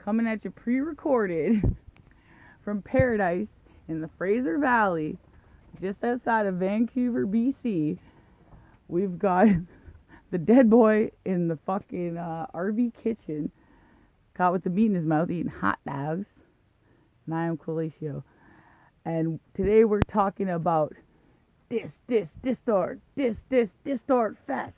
coming at you pre-recorded from Paradise in the Fraser Valley, just outside of Vancouver, BC. We've got the dead boy in the fucking RV kitchen, caught with the meat in his mouth, eating hot dogs. And I am Quillatio. And today we're talking about Distort Fest.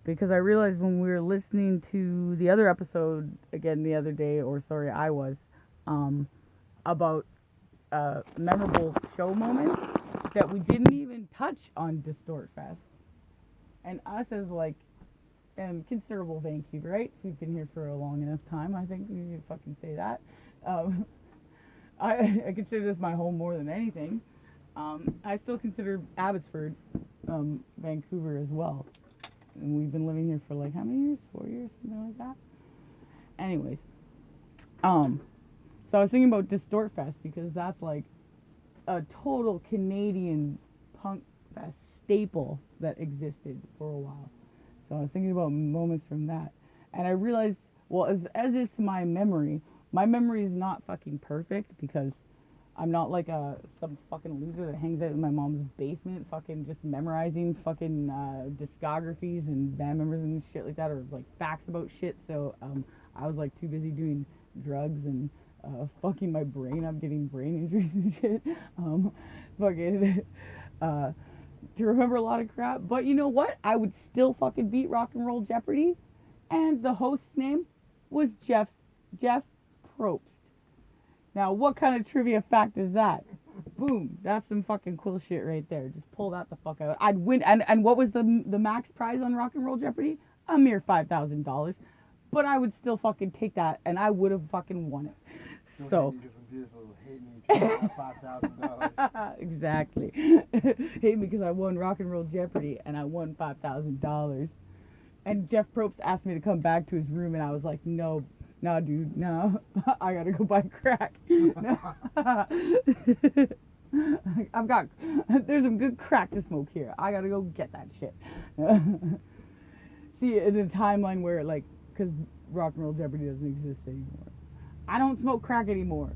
Because I realized when we were listening to the other episode again the other day, I was, about memorable show moments, that we didn't even touch on Distort Fest. And us as considerable Vancouver, right? We've been here for a long enough time. I think we can fucking say that. I consider this my home more than anything. I still consider Abbotsford, Vancouver as well. And we've been living here for how many years? 4 years, something like that. Anyways, so I was thinking about Distort Fest because that's a total Canadian punk fest staple that existed for a while. So I was thinking about moments from that, and I realized, as is my memory is not fucking perfect because I'm not some fucking loser that hangs out in my mom's basement fucking just memorizing fucking discographies and band members and shit like that, or facts about shit. So I was too busy doing drugs and fucking my brain up, getting brain injuries and shit. To remember a lot of crap. But you know what? I would still fucking beat Rock and Roll Jeopardy. And the host's name was Jeff Probst. Now, what kind of trivia fact is that? Boom. That's some fucking cool shit right there. Just pull that the fuck out. I'd win. And what was the max prize on Rock and Roll Jeopardy? A mere $5,000. But I would still fucking take that, and I would have fucking won it. So. $5,000. Exactly. Hate me because I won Rock and Roll Jeopardy, and I won $5,000. And Jeff Probst asked me to come back to his room, and I was like, no, dude, no. I gotta go buy crack. There's some good crack to smoke here. I gotta go get that shit. See, in a timeline where, because Rock and Roll Jeopardy doesn't exist anymore. I don't smoke crack anymore.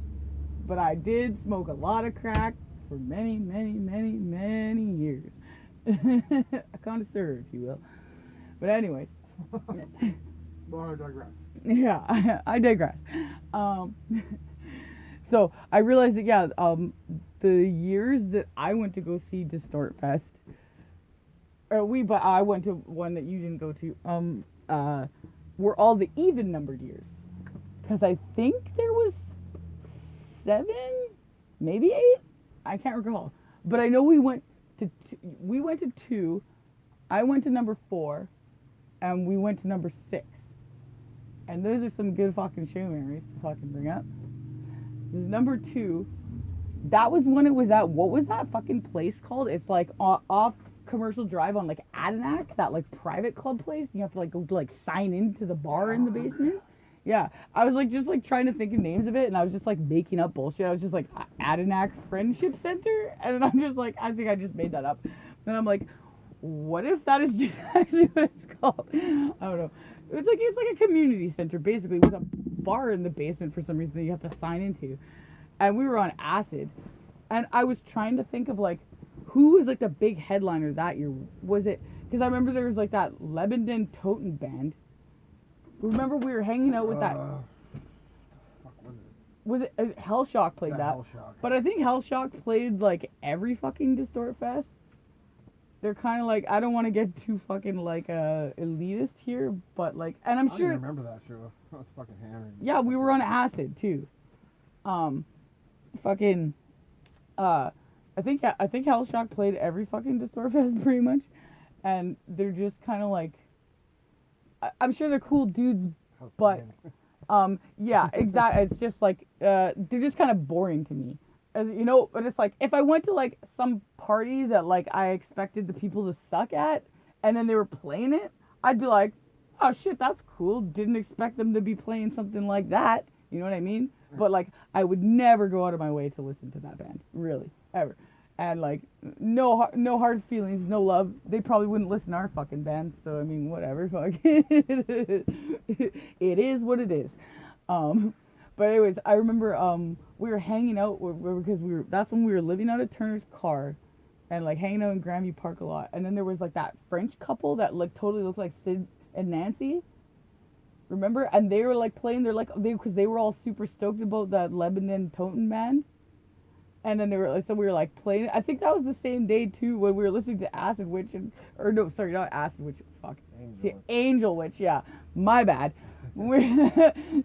But I did smoke a lot of crack for many, many, many, many years. A connoisseur, if you will. But anyways. Well, I digress. Yeah, I digress. So I realized that, the years that I went to go see Distort Fest, but I went to one that you didn't go to, were all the even-numbered years. Because I think there was 7, maybe 8. I can't recall, but I know we went to 2. I went to number 4, and we went to number 6. And those are some good fucking show memories to fucking bring up. Number 2, that was when it was at, what was that fucking place called? It's off Commercial Drive on Adinak, that private club place. You have to go sign into the bar in the basement. Yeah, I was just trying to think of names of it, and I was just making up bullshit. I was just Adinak Friendship Center, and I'm just I think I just made that up. And I'm what if that is just actually what it's called? I don't know. It's a community center basically with a bar in the basement for some reason that you have to sign into. And we were on acid, and I was trying to think of who was the big headliner that year. Was it? Because I remember there was that Lebanon Toten band. Remember we were hanging out with that. Fuck, was it Hellshock played that? Hellshock. But I think Hellshock played every fucking Distort Fest. They're kind of I don't want to get too fucking elitist here, but and I'm sure. I remember that show. I was fucking hammered. Yeah, we were on acid too. Fucking. I think Hellshock played every fucking Distort Fest pretty much, and they're just kind of I'm sure they're cool dudes, but yeah, exactly. It's just they're just kind of boring to me. But it's if I went to some party that I expected the people to suck at, and then they were playing it, I'd be oh shit, that's cool. Didn't expect them to be playing something like that. You know what I mean? But I would never go out of my way to listen to that band, really, ever. And no hard feelings, no love. They probably wouldn't listen to our fucking band, so I mean, whatever. Fuck. It is what it is. But anyways, I remember we were hanging out because that's when we were living out of Turner's car, and like hanging out in Granby Park a lot. And then there was like that French couple that like totally looked like Sid and Nancy. Remember? And they were like playing. Because they were all super stoked about that Lebanon Toten band. And then they were like, so we were like playing it. I think that was the same day too when we were listening to Acid Witch or no, sorry, not Acid Witch. Fuck, the Angel Witch. Yeah, my bad.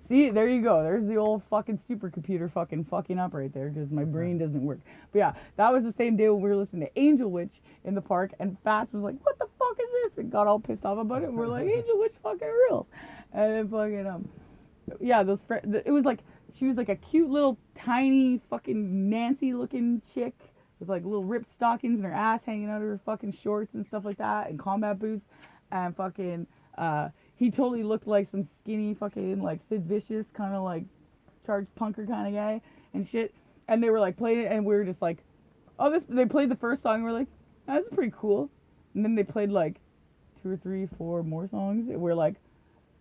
See, there you go. There's the old fucking supercomputer fucking up right there because my brain doesn't work. But yeah, that was the same day when we were listening to Angel Witch in the park, and Fats was like, "What the fuck is this?" and got all pissed off about it. And we're like, "Angel Witch fucking real," and then fucking yeah, it was like. She was like a cute little tiny fucking Nancy looking chick with like little ripped stockings and her ass hanging out of her fucking shorts and stuff like that and combat boots and fucking he totally looked like some skinny fucking like Sid Vicious kind of like charged punker kind of guy and shit, and they were like playing it and we were just like, oh, they played the first song and we're like, oh, that's pretty cool, and then they played like 2 or 3 4 more songs and we're like,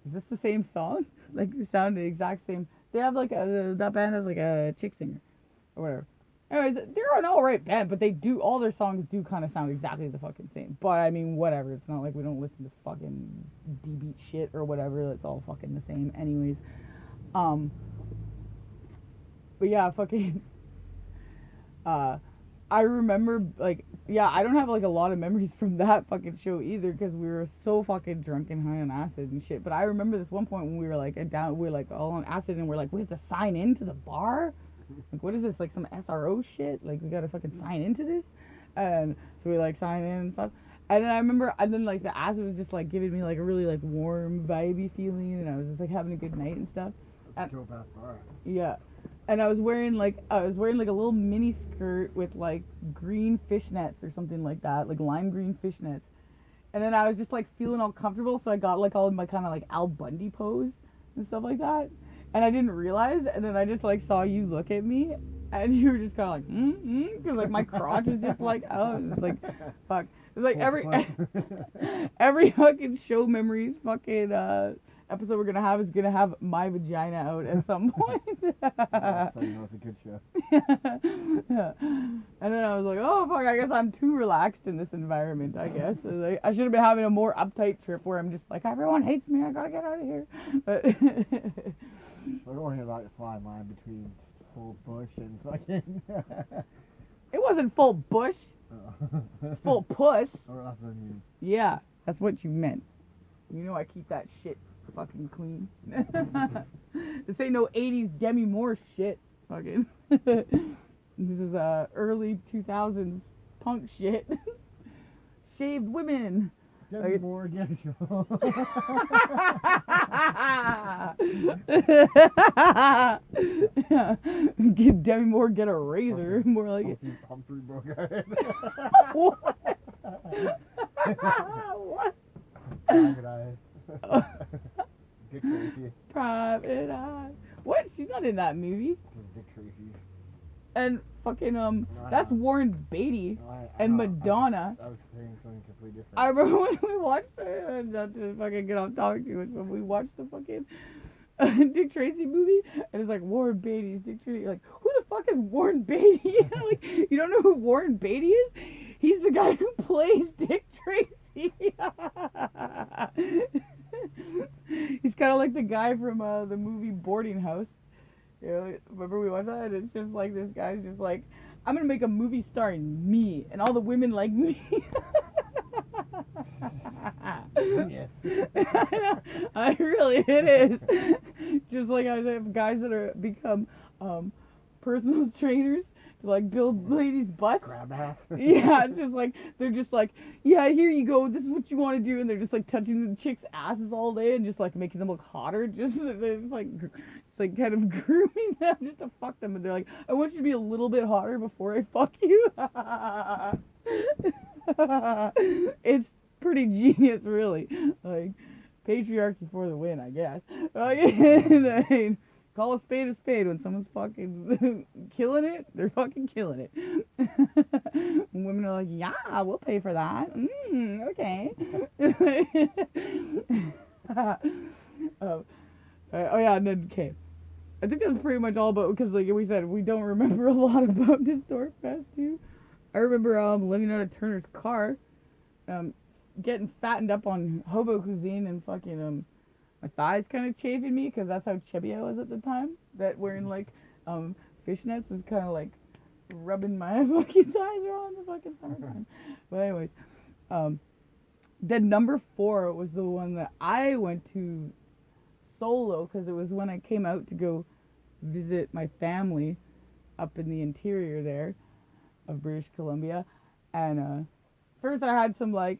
is this the same song? Like it sounded the exact same. They have like that band has like a chick singer or whatever. Anyways, they're an alright band, but all their songs do kind of sound exactly the fucking same. But I mean, whatever. It's not like we don't listen to fucking D-beat shit or whatever. It's all fucking the same, anyways. But yeah, fucking. I remember like, yeah, I don't have like a lot of memories from that fucking show either because we were so fucking drunk and high on acid and shit. But I remember this one point when we were like we were like all on acid and we're like, we have to sign into the bar. Like, what is this? Like some SRO shit? Like we gotta fucking sign into this? And so we like sign in and stuff. And then I remember, and then like the acid was just like giving me like a really like warm, vibey feeling, and I was just like having a good night and stuff. And, yeah. And I was wearing like a little mini skirt with like green fishnets or something like that, like lime green fishnets. And then I was just like feeling all comfortable, so I got like all in my kind of like Al Bundy pose and stuff like that. And I didn't realize, and then I just like saw you look at me, and you were just kind of like, because like my crotch was just like, oh, it was like, fuck. It was like every fucking show memories fucking episode we're gonna have my vagina out at some point. Yeah, so you know it's a good show. Yeah. And then I was like, oh fuck, I guess I'm too relaxed in this environment, I guess. Like, I should have been having a more uptight trip where I'm just like, everyone hates me, I gotta get out of here. But We're going here about the fine line between full bush and fucking it wasn't full bush. Full puss. Oh, that's what I mean. Yeah, that's what you meant. You know I keep that shit fucking clean. This ain't no 80s Demi Moore shit. Fucking. This is early 2000s punk shit. Shaved women. Demi Moore, get Get Demi Moore, get a razor. More like it. Humphrey Bogart. What? What? Private Eye. Dick Tracy. Private Eye. What? She's not in that movie. Dick Tracy. And fucking that's Warren Beatty and Madonna. I was saying something completely different. I remember when we watched not to fucking get off topic too much, when we watched the fucking Dick Tracy movie, and it's like Warren Beatty's Dick Tracy. Like, who the fuck is Warren Beatty? Like, you don't know who Warren Beatty is? He's the guy who plays Dick Tracy. He's kind of like the guy from the movie Boarding House. You know, remember we watched that? And it's just like this guy's just like, I'm gonna make a movie starring me, and all the women like me. Yes. It is. Just like I have guys that are become personal trainers to like build ladies' butts. Grab ass. Yeah, it's just like they're just like, yeah, here you go, this is what you want to do, and they're just like touching the chicks' asses all day and just like making them look hotter. Just they're just like, it's like kind of grooming them just to fuck them, and they're like, I want you to be a little bit hotter before I fuck you. It's pretty genius, really. Like, patriarchy for the win, I guess. I mean, call a spade when someone's fucking killing it, they're fucking killing it. And women are like, yeah, we'll pay for that. Okay. Oh yeah, and then, okay. I think that's pretty much all about, because like we said, we don't remember a lot about Distort Fest too. I remember living out of Turner's car, getting fattened up on hobo cuisine and fucking my thighs kind of chafing me because that's how chubby I was at the time. That wearing like fishnets was kind of like rubbing my fucking thighs raw in the fucking summertime. But anyways, then number 4 was the one that I went to solo because it was when I came out to go visit my family up in the interior there of British Columbia. And first I had some like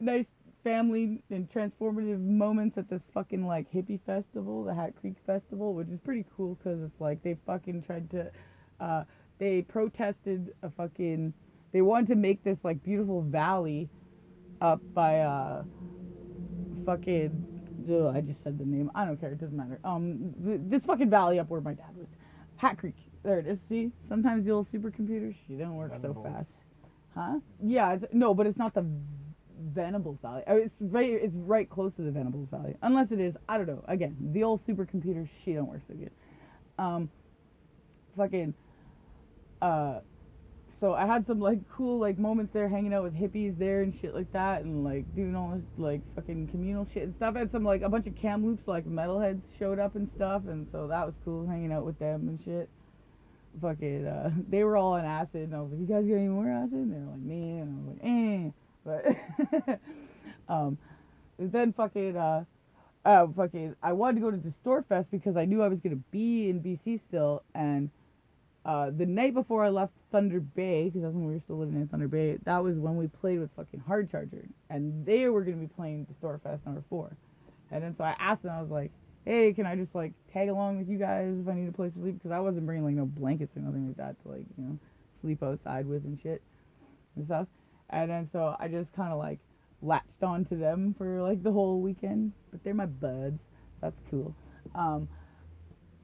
nice family and transformative moments at this fucking like hippie festival, the Hat Creek Festival, which is pretty cool because it's like they fucking tried to they protested they wanted to make this like beautiful valley up by fucking I just said the name. I don't care. It doesn't matter. This fucking valley up where my dad was. Hat Creek. There it is. See? Sometimes the old supercomputers, she don't work so fast. Huh? Yeah. No, but it's not the Venables Valley. It's right close to the Venables Valley. Unless it is. I don't know. Again, the old supercomputers, she don't work so good. Fucking. So I had some like cool like moments there, hanging out with hippies there and shit like that, and like doing all this like fucking communal shit and stuff. I had some like a bunch of Kamloops like metalheads showed up and stuff, and so that was cool, hanging out with them and shit. Fucking they were all on acid, and I was like, you guys got any more acid? And they were like, me, and I was like, but then fucking I wanted to go to Distort Fest because I knew I was gonna be in BC still, and the night before I left Thunder Bay, because that's when we were still living in Thunder Bay, that was when we played with fucking Hard Charger, and they were going to be playing Distort Fest number 4. And then so I asked them, I was like, hey, can I just like tag along with you guys if I need a place to sleep? Because I wasn't bringing like no blankets or nothing like that to like, you know, sleep outside with and shit and stuff. And then so I just kind of like latched on to them for like the whole weekend, but they're my buds. That's cool. I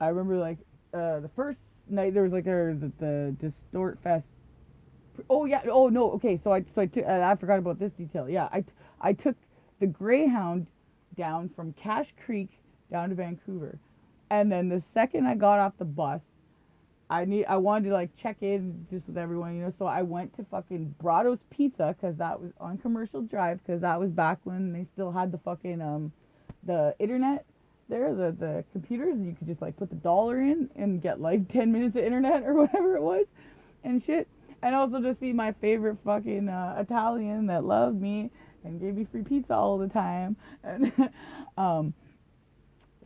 remember like the first night there was like the Distort Fest. Oh yeah. Oh no. Okay. So I took. I forgot about this detail. Yeah. I took the Greyhound down from Cache Creek down to Vancouver, and then the second I got off the bus, I wanted to like check in just with everyone, you know. So I went to fucking Brado's Pizza because that was on Commercial Drive, because that was back when they still had the fucking the internet there, the computers, and you could just like put the dollar in and get like 10 minutes of internet or whatever it was and shit. And also to see my favorite fucking Italian that loved me and gave me free pizza all the time. And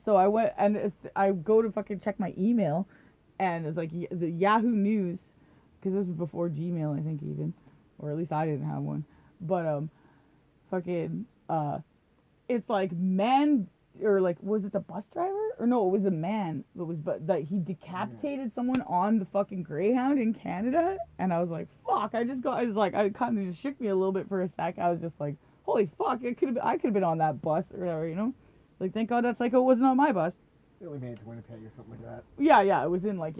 so I went, and I go to fucking check my email, and it's like the Yahoo News, because this was before Gmail, I think, even, or at least I didn't have one. But fucking it's like or like, was it the bus driver? Or no, it was the man that was, but that he decapitated someone on the fucking Greyhound in Canada. And I was like, fuck, I was like, I kind of just shook me a little bit for a sec. I was just like, holy fuck, I could have been on that bus or whatever, you know? Like, thank God that psycho wasn't on my bus. They only made it to Winnipeg or something like that. Yeah, it was in like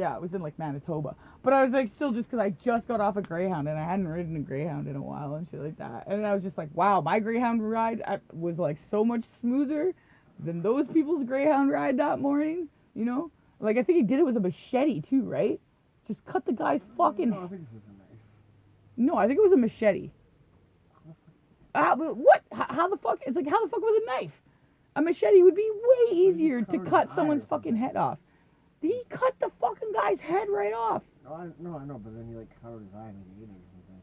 Manitoba. But I was like, still, just because I just got off a Greyhound and I hadn't ridden a Greyhound in a while and shit like that. And I was just like, wow, my Greyhound ride was like so much smoother than those people's Greyhound ride that morning, you know? Like, I think he did it with a machete too, right? Just cut the guy's fucking... No, I think it was a knife. No, I think it was a machete. What? How the fuck? It's like, how the fuck with a knife? A machete would be way easier to cut someone's fucking head off. He cut the fucking guy's head right off. No, I know, but then he like covered his eye and he ate it or something.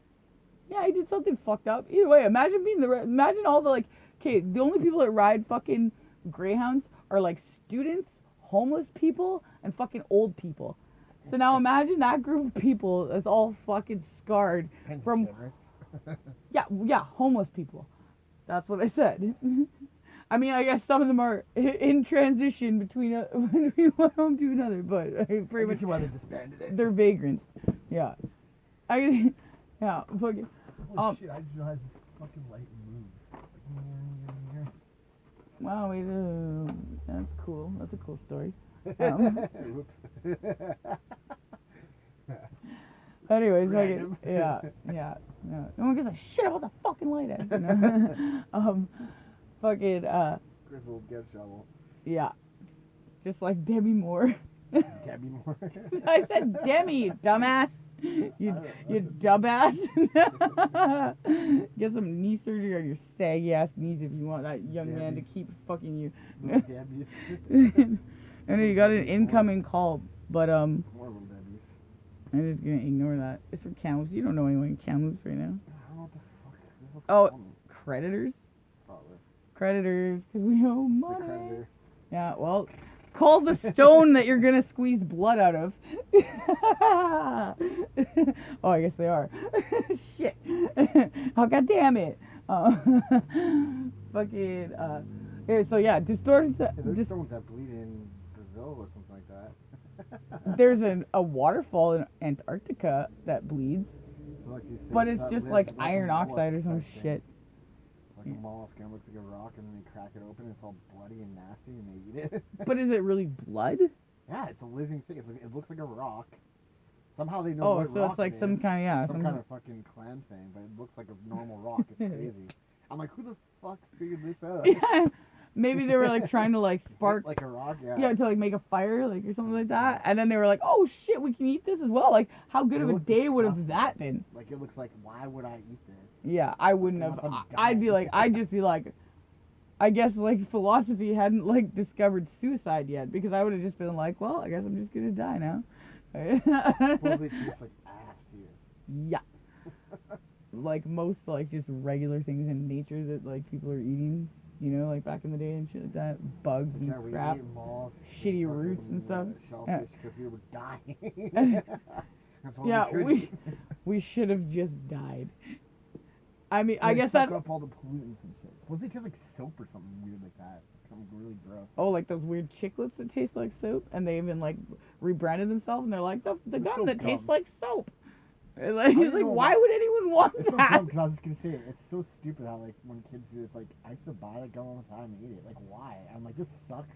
Yeah, he did something fucked up. Either way, imagine all the like, okay, the only people that ride fucking Greyhounds are like students, homeless people, and fucking old people. So now imagine that group of people that's all fucking scarred from... Yeah, homeless people. That's what I said. I mean, I guess some of them are in transition between one home to another, but pretty much why they disbanded it. They're vagrants. Yeah. Fucking. Holy shit! I just realized this fucking light moved. Wow, that's cool. That's a cool story. Anyways, fucking, yeah. No one gives a shit about the fucking light edge, you know? Fucking, Chris will get a shovel. Yeah. Just like Demi Moore. Debbie Moore. I said Demi, you dumbass. You dumbass. Get some knee surgery on your saggy ass knees if you want that young man to keep fucking you. Little Debbie's. I know you got an incoming call, but More little Debbie's. I'm just gonna ignore that. It's from Kamloops. You don't know anyone in Kamloops right now. I don't know what the fuck. Oh, creditors? Probably. Creditors, because we owe The money. creditor. Yeah, well, call the stone that you're gonna squeeze blood out of. Oh, I guess they are. Shit. Oh, god damn it. Fucking, yeah, so yeah, Distort. There's stones that bleed in Brazil or something like that. There's a waterfall in Antarctica that bleeds, So like these but things it's that just live like a iron mollusk oxide or some type thing. shit. Like a mollusk and it looks like a rock and then they crack it open and it's all bloody and nasty and they eat it. But is it really blood? Yeah, it's a living thing. It looks like a rock. Somehow they know Oh, what so rock it's like it some is. kind of, yeah. Some kind of fucking clan thing, but it looks like a normal rock. It's crazy. I'm like, who the fuck figured this out? Yeah. Maybe they were like trying to like spark. Like a rock, yeah. Yeah, to like make a fire, like or something like that. And then they were like, "Oh shit, we can eat this as well." Like, how good It of a looks day would have disgusting. that been? Like it looks like, why would I eat this? Yeah, I wouldn't have. Unless I'm I'd be dying. like, I'd just be like, I guess like philosophy hadn't like discovered suicide yet, because I would have just been like, well, I guess I'm just gonna die now. Supposedly it tastes like ass to you. Yeah. Like most like just regular things in nature that like people are eating, you know, like back in the day and shit like that, bugs and Yeah, we crap. ate mollusks, shitty fucking, roots and stuff. Shellfish, because we were dying. That's all Yeah, we could. we should have just died. I mean, I They guess suck that's up all the pollutants and shit. Supposedly it tastes like soap or something weird like that. Something really gross. oh, like those weird chiclets that taste like soap, and they even like rebranded themselves, and they're like the They're gum so that tastes dumb. like soap. And like, don't he's like, know why why- would anyone want It's so that? dumb because I was just gonna say it. It's so stupid how like when kids do it, it's like I used to buy that gum all the time and eat it. Like why? I'm like this sucks.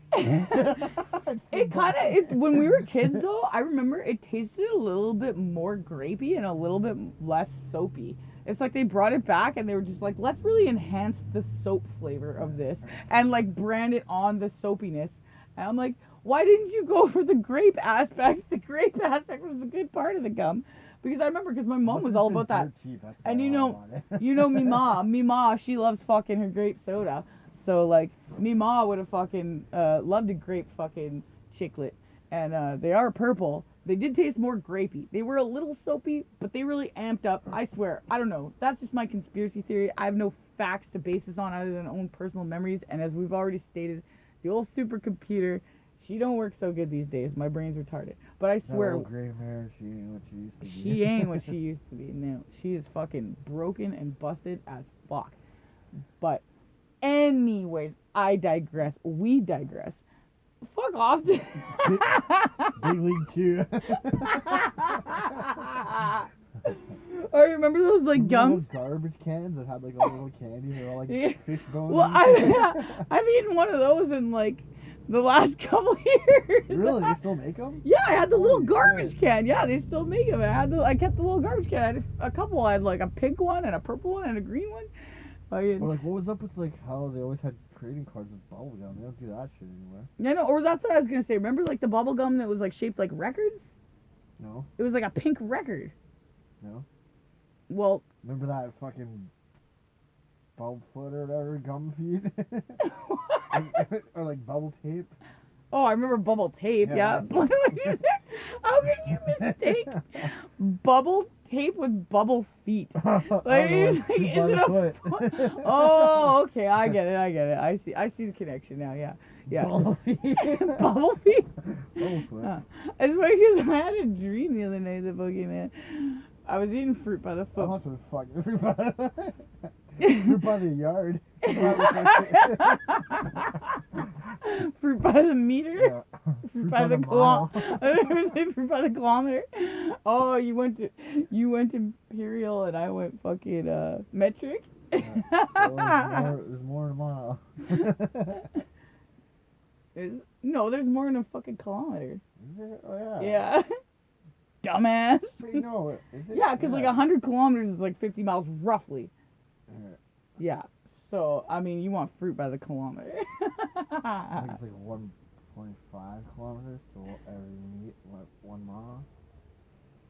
It kind of, when we were kids though, I remember it tasted a little bit more grapey and a little bit less soapy. It's like they brought it back and they were just like, let's really enhance the soap flavor of this and like brand it on the soapiness. And I'm like, why didn't you go for the grape aspect? The grape aspect was the good part of the gum. Because I remember, because my mom was all about that. Cheap, that's And why you I know, want it. me ma, she loves fucking her grape soda. So like, me ma would have fucking loved a grape fucking chiclet. And they are purple. They did taste more grapey. They were a little soapy, but they really amped up. I swear, I don't know. That's just my conspiracy theory. I have no facts to base this on other than own personal memories. And as we've already stated, the old supercomputer, she don't work so good these days. My brain's retarded. But I swear, That gray hair, she ain't what she used to be. she ain't what she used to be. No, she is fucking broken and busted as fuck. But anyways, I digress. We digress. Fuck off. Big League Chew. Oh, remember those like gums? Those garbage cans that had like all the little candy. They're all like Yeah. fish bones. Well, I've eaten one of those in like the last couple years. Really? They still make them? Yeah, I had the little Holy garbage shit. can. Yeah, they still make them. I kept the little garbage can. I had a couple. I had like a pink one and a purple one and a green one. Or like, what was up with like how they always had trading cards with bubble gum? They don't do that shit anymore. Yeah, no, or that's what I was gonna say. Remember like the bubble gum that was like shaped like records? No? It was like a pink record. No? Well, Remember that fucking bubble foot or whatever gum feed? Or like bubble tape? oh, I remember bubble tape. Yeah. Yeah. How could you mistake bubble tape with bubble feet? Like, it's like, is it a foot? Oh, okay, I get it. I see the connection now. Yeah. Bubble feet. Bubble feet. Bubble foot. It's funny because I had a dream the other night that fucking I was eating fruit by the I foot. must have fucking fruit by the yard. Fruit by the meter. Yeah. Fruit by the mile. Fruit by the kilometer. Oh, you went to imperial and I went fucking metric. There's more in a mile. There's more than a fucking kilometer. Is there? Oh, yeah. Yeah. Dumbass. Wait, no. Is it? Yeah, because like 100 kilometers is like 50 miles roughly. Yeah. Yeah. So, I mean, you want fruit by the kilometer. I think it's like 1.5 1.5 kilometers to every meet, 1 mile.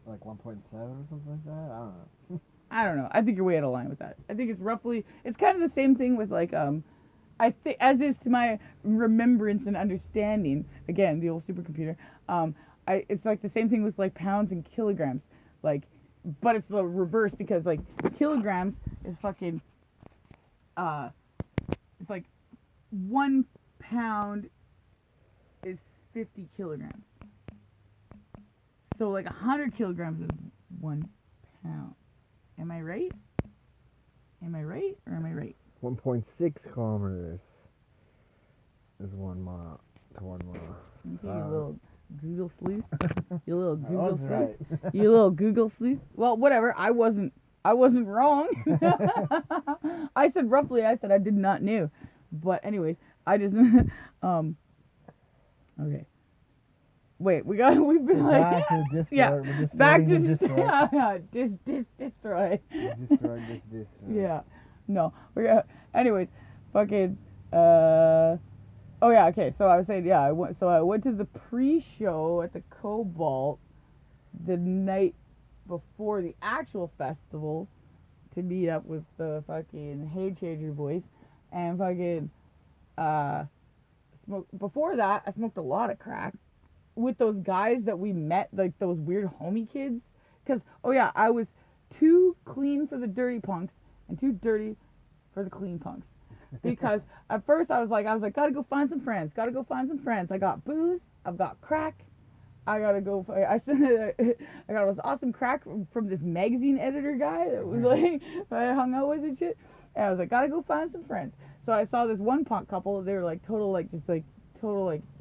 Like 1.7 or something like that. I don't know. I don't know. I think you're way out of line with that. I think it's roughly. It's kind of the same thing with like I think as is to my remembrance and understanding. Again, the old supercomputer. It's like the same thing with like pounds and kilograms. Like, but it's the reverse because like kilograms is fucking. It's like 1 pound is 50 kilograms. So like 100 kilograms is 1 pound. Am I right? Am I right or am I right? 1.6 kilometers is 1 mile to 1 mile. Okay, you little Google sleuth. You little Google sleuth. Right. You little Google sleuth. Well, whatever. I wasn't wrong. I said roughly. I said I did not know. But anyways, I just okay. Wait, we've been like back to Distort. yeah, We're back to Destroy. destroy. Destroy. Yeah, no, we're gonna. Anyways, fucking. Oh yeah, okay. So I was saying, yeah, I went to the pre-show at the Cobalt the night before the actual festival to meet up with the fucking Hay Changer boys, and fucking before that, I smoked a lot of crack with those guys that we met, like those weird homie kids. Cause oh yeah, I was too clean for the dirty punks and too dirty for the clean punks. Because at first I was like, gotta go find some friends. I got booze, I've got crack. I got this awesome crack from this magazine editor guy that was like, I hung out with and shit. And I was like, gotta go find some friends. So I saw this one punk couple. They were like total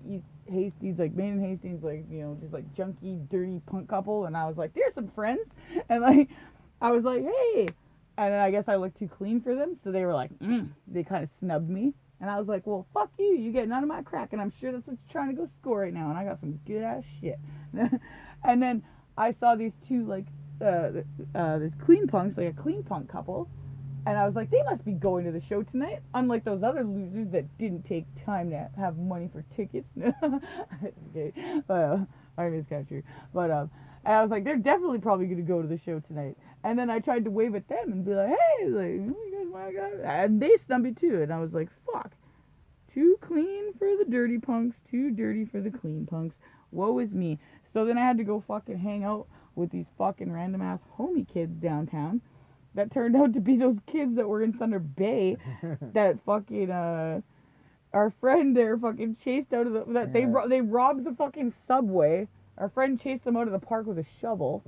East Hastings, like Maine and Hastings, like, you know, just like junky, dirty punk couple. And I was like, there's some friends. And like, I was like, hey. And then I guess I looked too clean for them. So they were like, they kind of snubbed me. And I was like, well, fuck you. You get none of my crack. And I'm sure that's what you're trying to go score right now. And I got some good ass shit. And then I saw these two, like, this clean punks, like a clean punk couple. And I was like, they must be going to the show tonight. Unlike those other losers that didn't take time to have money for tickets. Okay. I mean, it's kind of true. But, and I was like, they're definitely probably going to go to the show tonight. And then I tried to wave at them and be like, hey, like, you guys want to go? And they snubbed me too. And I was like, fuck. Too clean for the dirty punks, too dirty for the clean punks. Woe is me. So then I had to go fucking hang out with these fucking random ass homie kids downtown. That turned out to be those kids that were in Thunder Bay that fucking, our friend there fucking chased out of they robbed the fucking subway. Our friend chased them out of the park with a shovel.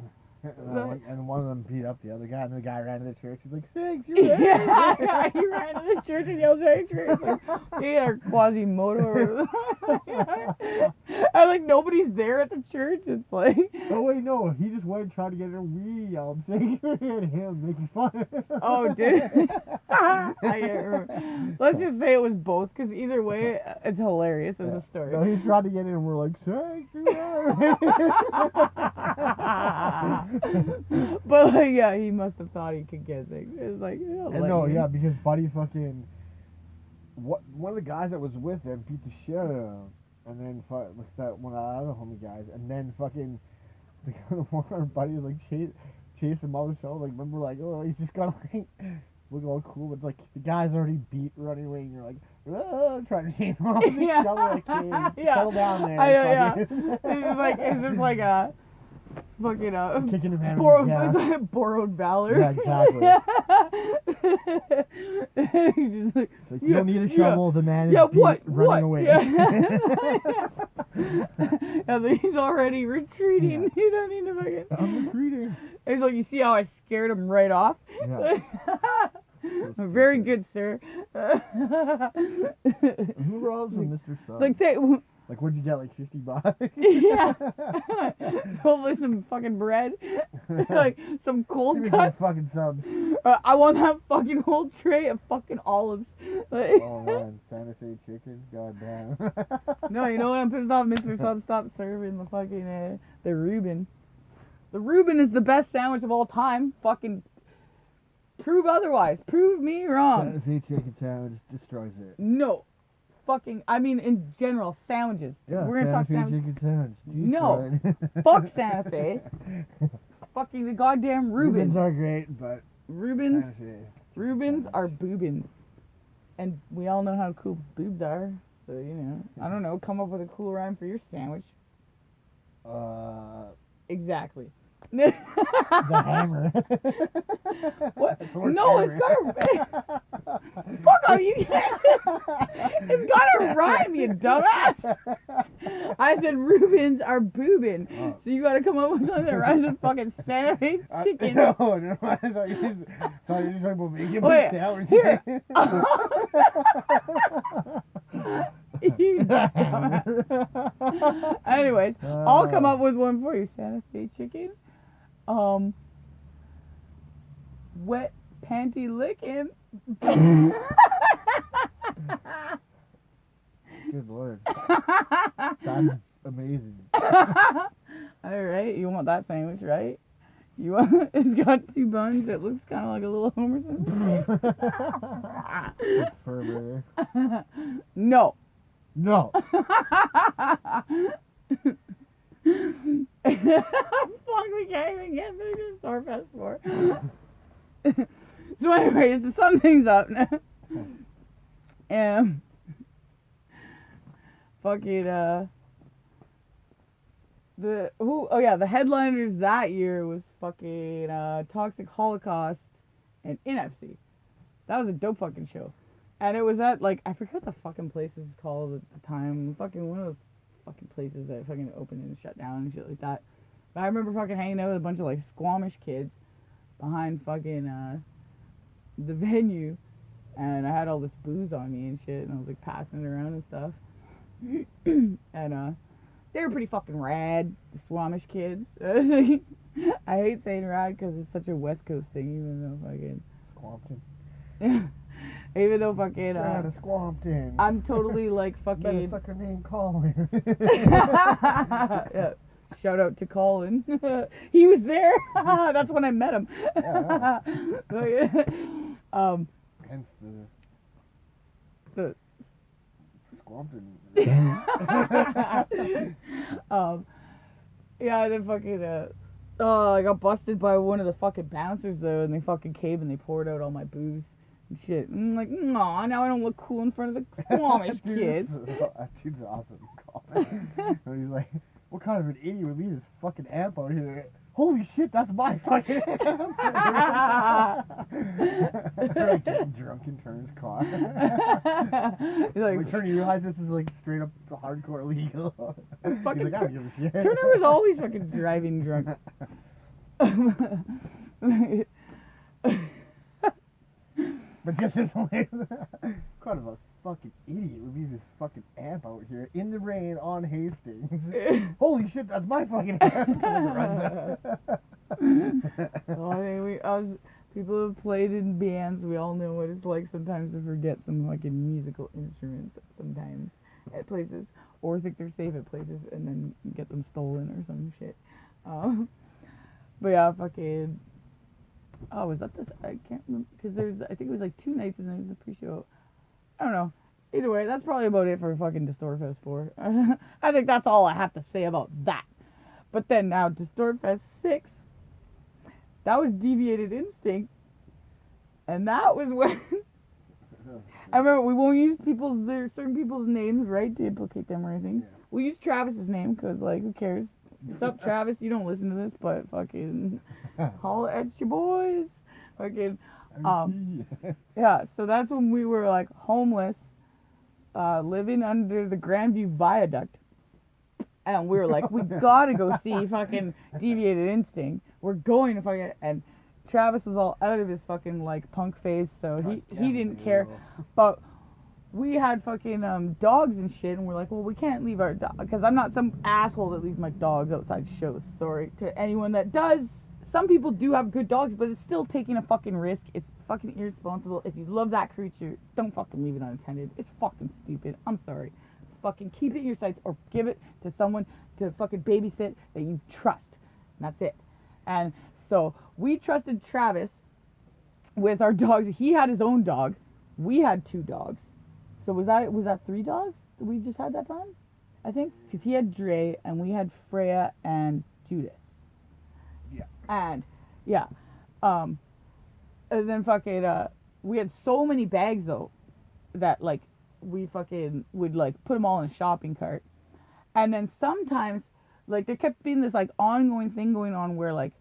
And one of them beat up the other guy, and the guy ran to the church. He's like, sanctuary! Yeah, he ran to the church and yelled sanctuary. Like, he had a Quasimodo. And like, nobody's there at the church. It's like... Oh, wait, no. He just went and tried to get her. We yelled sanctuary at him, making fun of him. Oh, did I can't remember. Let's just say it was both, because either way, it's hilarious as a story. No, he tried to get in, and we're like, sanctuary! But like, yeah, he must have thought he could get things. It was like, no, yeah, because Buddy fucking one of the guys that was with him beat the shit out of him, and then that one of the other homie guys, and then fucking one of our buddies like chase him off the show. Like, remember, like, oh, he's just gotta like look all cool, but like the guy's already beat running away, and you're like, trying to chase him off the show. Like, hey, settle down there. I know, yeah. It's just like a fucking kicking him borrowed valor. Yeah, exactly. He's just like, you don't need a shovel. The man is running away. Yeah. He's already retreating. Yeah. You don't need to fucking. I'm retreating. He's like, you see how I scared him right off? Yeah. Very good, sir. Who robs him, Mr. Sun? Like, what'd you get, like $50? Yeah. Hopefully some fucking bread. Like, some cold cuts. Some fucking subs. I want that fucking whole tray of fucking olives. Oh, man. Santa Fe chicken? Goddamn. No, you know what? I'm pissed off. Mr. Sub stopped serving the fucking, the Reuben. The Reuben is the best sandwich of all time. Fucking prove otherwise. Prove me wrong. Santa Fe chicken sandwich destroys it. No. fucking, I mean, in general, sandwiches. Yeah, We're gonna talk Santa Fe sandwiches. chicken sandwich. No. Deep-fried. Fuck Santa Fe. Fucking the goddamn Reubens. Reubens are great, but Reubens. Santa Fe. Reubens are boobins. And we all know how cool boobs are. So, you know, I don't know, come up with a cool rhyme for your sandwich. Exactly. The hammer. What? Thor's No, hammer. it's gotta. Fuck off, you guys. It's gotta rhyme, you dumbass. I said Reubens are boobin. Oh. So you gotta come up with something that rhymes with fucking Santa Fe chicken. No, never mind. I thought you just talking about making Wait, sandwiches. here. You dumbass. Anyways, I'll come up with one for you. Santa Fe chicken. Wet panty licking. Good lord. That's amazing. Alright, you want that sandwich, right? You want, it's got 2 buns. It looks kind of like a little Homer Simpson. Fur burger. No. No. Fuck, we can't even get through this Distort Fest 4. So anyways, to sum things up, fucking, the headliners that year was fucking, Toxic Holocaust and NFC. That was a dope fucking show. And it was at, like, I forget what the fucking place is called at the time. Fucking one of those fucking places that fucking opened and shut down and shit like that. But I remember fucking hanging out with a bunch of, like, Squamish kids behind fucking, the venue. And I had all this booze on me and shit, and I was, like, passing it around and stuff. And, they were pretty fucking rad, the Squamish kids. I hate saying rad because it's such a West Coast thing, even though fucking... Squampton. Even though fucking, Straight outta Squampton. I'm totally like fucking. Met a sucker named Colin. Yeah. Shout out to Colin. He was there. That's when I met him. Yeah. Hence The Squampton. Yeah, and then fucking I got busted by one of the fucking bouncers though, and they fucking came and they poured out all my booze and shit. And I'm like, nah, now I don't look cool in front of the Squamish kids. That dude's awesome. And he's like, what kind of an idiot would leave this fucking amp out here? Holy shit, that's my fucking amp. Like getting drunk in Turner's car. He's like, Turner, you realize this is like straight up hardcore legal. He's like, I don't give a shit. Turner was always fucking driving drunk. But just as hilarious. Kind of a fucking idiot would leave this fucking amp out here in the rain on Hastings. Holy shit, that's my fucking amp. Well, I mean, people have played in bands. We all know what it's like sometimes to forget some fucking musical instruments sometimes at places, or think they're safe at places and then get them stolen or some shit. But yeah, fucking. Oh, was that this? I can't remember because I think it was like 2 nights and then it was a pre-show. I don't know. Either way, that's probably about it for fucking Distort Fest 4. I think that's all I have to say about that. But then now Distort Fest 6. That was Deviated Instinct, and that was when I remember we won't use certain people's names, right, to implicate them or anything. Yeah. We'll use Travis's name because, like, who cares? What's up, Travis? You don't listen to this, but fucking holla at your boys. Fucking yeah. So that's when we were like homeless, living under the Grandview Viaduct. And we were like, we gotta go see fucking Deviated Instinct. We're going to fucking, and Travis was all out of his fucking like punk face, so he didn't care. But we had fucking dogs and shit, and we're like, well, we can't leave our dog, because I'm not some asshole that leaves my dogs outside shows. Sorry to anyone that does. Some people do have good dogs, but it's still taking a fucking risk. It's fucking irresponsible. If you love that creature, don't fucking leave it unattended. It's fucking stupid. I'm sorry. Fucking keep it in your sights or give it to someone to fucking babysit that you trust. And that's it. And so we trusted Travis with our dogs. He had his own dog. We had 2 dogs. So was that 3 dogs that we just had that time? I think because he had Dre and we had Freya and Judith. Yeah. And yeah, um, and then fucking we had so many bags though that like we fucking would like put them all in a shopping cart, and then sometimes like there kept being this like ongoing thing going on where like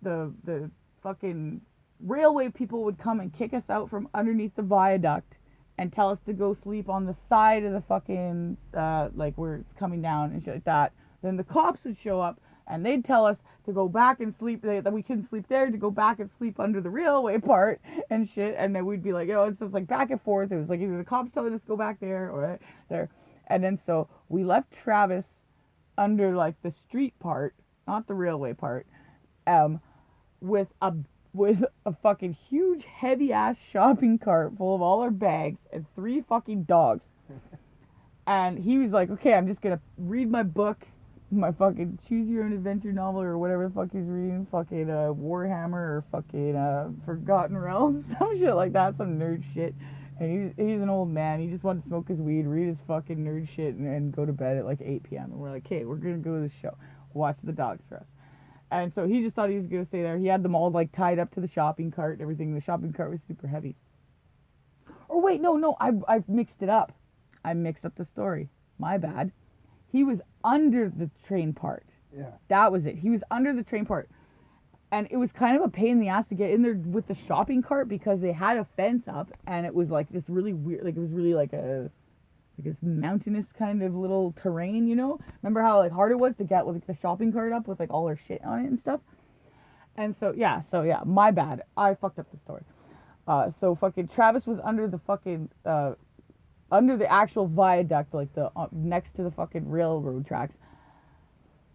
the fucking railway people would come and kick us out from underneath the viaduct and tell us to go sleep on the side of the fucking like where it's coming down and shit like that. Then the cops would show up and they'd tell us to go back and sleep, that we couldn't sleep there, to go back and sleep under the railway part and shit. And then we'd be like, oh, it's just like back and forth. It was like either the cops telling us to go back there or there. And then so we left Travis under like the street part, not the railway part, with a fucking huge heavy ass shopping cart full of all our bags and 3 fucking dogs. And he was like, okay, I'm just gonna read my book, my fucking choose your own adventure novel or whatever the fuck he's reading, fucking Warhammer or fucking Forgotten Realms, some shit like that, some nerd shit. And he's an old man. He just wanted to smoke his weed, read his fucking nerd shit, and go to bed at like 8 p.m. And we're like, okay, we're gonna go to the show, watch the dogs for us. And so he just thought he was gonna stay there. He had them all like tied up to the shopping cart and everything. The shopping cart was super heavy. Or wait, no, I mixed it up. I mixed up the story. My bad. He was under the train part. Yeah. That was it. He was under the train part. And it was kind of a pain in the ass to get in there with the shopping cart because they had a fence up and it was like this really weird, like it was really like this mountainous kind of little terrain, you know? Remember how like hard it was to get like the shopping cart up with like all our shit on it and stuff? And so yeah, my bad. I fucked up the story. So fucking Travis was under the fucking under the actual viaduct, like the next to the fucking railroad tracks.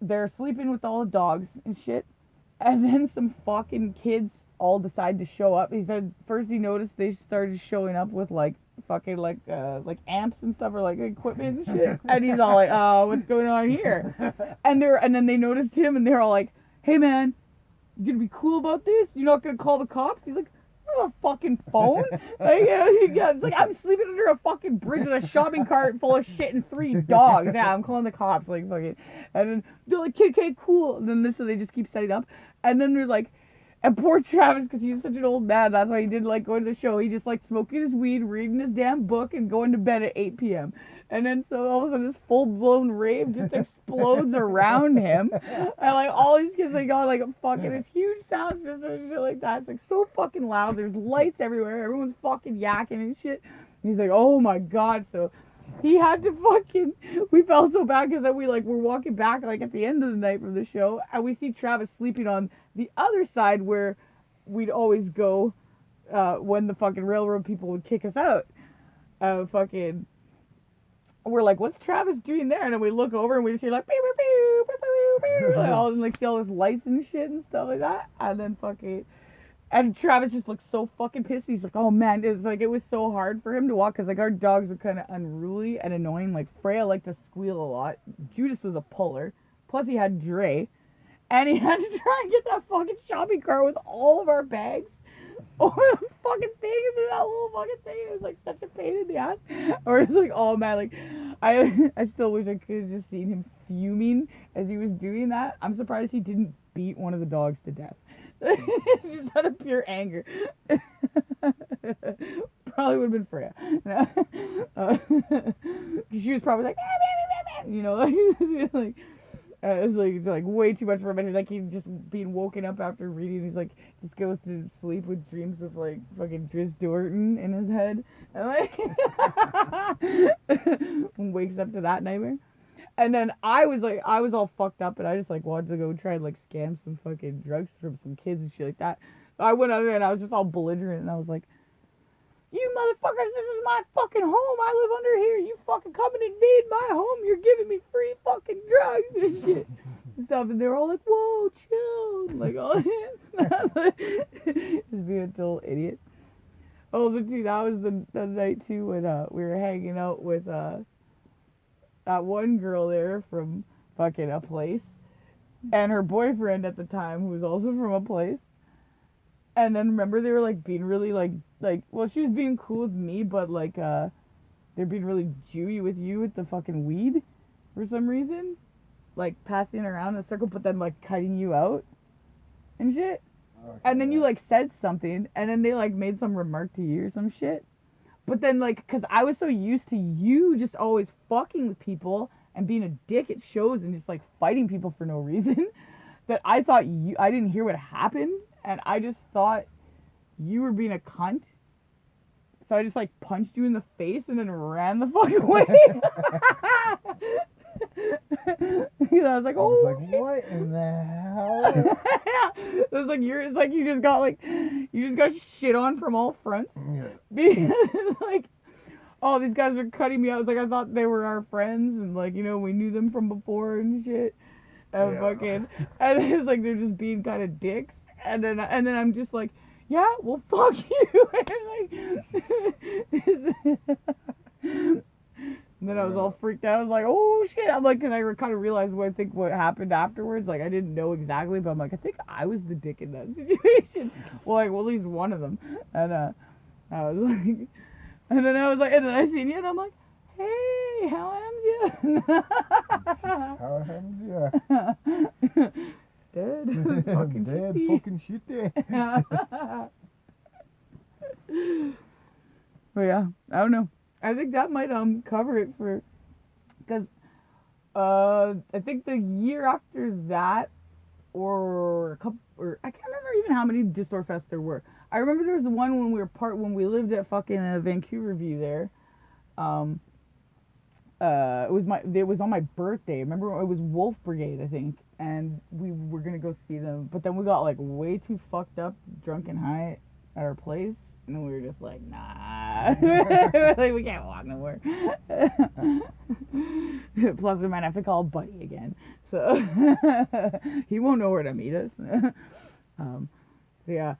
They're sleeping with all the dogs and shit, and then some fucking kids all decide to show up. He said first he noticed they started showing up with like fucking like amps and stuff or like equipment and shit, and he's all like, oh, what's going on here? And then they noticed him and they're all like, hey man, you gonna be cool about this? You're not gonna call the cops? He's like, a fucking phone? Like, yeah, it's like I'm sleeping under a fucking bridge with a shopping cart full of shit and 3 dogs. Yeah, I'm calling the cops, like fucking. And then they're like, okay, cool. And then so they just keep setting up. And then they're like, and poor Travis, because he's such an old man, that's why he didn't like going to the show. He just like smoking his weed, reading his damn book, and going to bed at 8 p.m. And then so all of a sudden this full-blown rave just explodes around him. And like all these kids like got like a fucking this huge sound system and shit like that. It's like so fucking loud. There's lights everywhere. Everyone's fucking yakking and shit. And he's like, oh my god. So he had to fucking, we felt so bad because then we like were walking back like at the end of the night from the show and we see Travis sleeping on the other side where we'd always go when the fucking railroad people would kick us out. Fucking, we're like, what's Travis doing there? And then we look over and we just hear like, pew, pew, pew, pew, pew, pew, like, all, and like see all this lights and shit and stuff like that. And then fucking, and Travis just looked so fucking pissed. He's like, oh man, it's like, it was so hard for him to walk because like our dogs were kind of unruly and annoying. Like Freya liked to squeal a lot. Judas was a puller. Plus he had Dre. And he had to try and get that fucking shopping cart with all of our bags over the fucking thing into that little fucking thing. It was like such a pain in the ass. Or it's like, oh man, like I still wish I could have just seen him fuming as he was doing that. I'm surprised he didn't beat one of the dogs to death. Just out of pure anger. Probably would have been Freya. She was probably like, you know, like it's like way too much for him. And like he's just being woken up after reading. He's like just goes to sleep with dreams of like fucking Distort in his head, and like wakes up to that nightmare. And then I was all fucked up, and I just like wanted to go try and like scam some fucking drugs from some kids and shit like that. I went over there and I was just all belligerent, and I was like, you motherfuckers, this is my fucking home. I live under here. You fucking come and invade my home. You're giving me free fucking drugs and shit and stuff. And they were all like, whoa, chill. Like, oh, just being a total idiot. Oh, but see, that was the night too when we were hanging out with that one girl there from fucking a place, and her boyfriend at the time who was also from a place. And then remember they were like being really like well, she was being cool with me, but like they're being really Jewy with you with the fucking weed for some reason. Like, passing it around in a circle, but then, like, cutting you out and shit. Okay. And then you, like, said something, and then they, like, made some remark to you or some shit. But then, like, because I was so used to you just always fucking with people and being a dick at shows and just, like, fighting people for no reason, that I thought I didn't hear what happened, and I just thought you were being a cunt. So I just, like, punched you in the face and then ran the fuck away. I was like, oh, I was like, what in the hell? It was like it's like you just got shit on from all fronts. Yeah. Because like, oh, these guys are cutting me out. It's like I thought they were our friends and like, you know, we knew them from before and shit. And fucking, and it's like they're just being kind of dicks. And then I'm just like, yeah, well, fuck you. And then I was all freaked out. I was like, oh shit. I'm like, and I kind of realized what happened afterwards. Like, I didn't know exactly, but I'm like, I think I was the dick in that situation. Well, at least one of them. And I was like, and then I seen you, and I'm like, hey, how am you? How am you? Dead. Dead. Fucking shit there. But yeah, I don't know. I think that might cover it for, because I think the year after that, or I can't remember even how many Distort Fest there were. I remember there was one when we lived at fucking Vancouver View there. It was on my birthday. Remember, it was Wolf Brigade, I think, and we were gonna go see them, but then we got like way too fucked up, drunk and high at our place. And we were just like, nah. Like, we can't walk nowhere. Plus, we might have to call Buddy again. So, he won't know where to meet us. Yeah,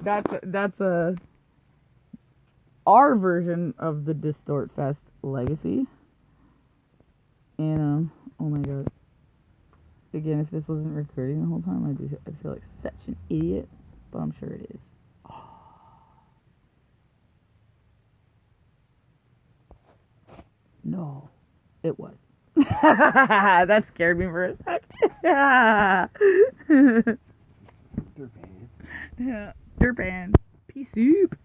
that's our version of the Distort Fest legacy. And, oh my god. Again, if this wasn't recording the whole time, I'd feel like such an idiot. But I'm sure it is. No, it was. That scared me for a second. Dirtband. Yeah, Dirtband. Pea soup.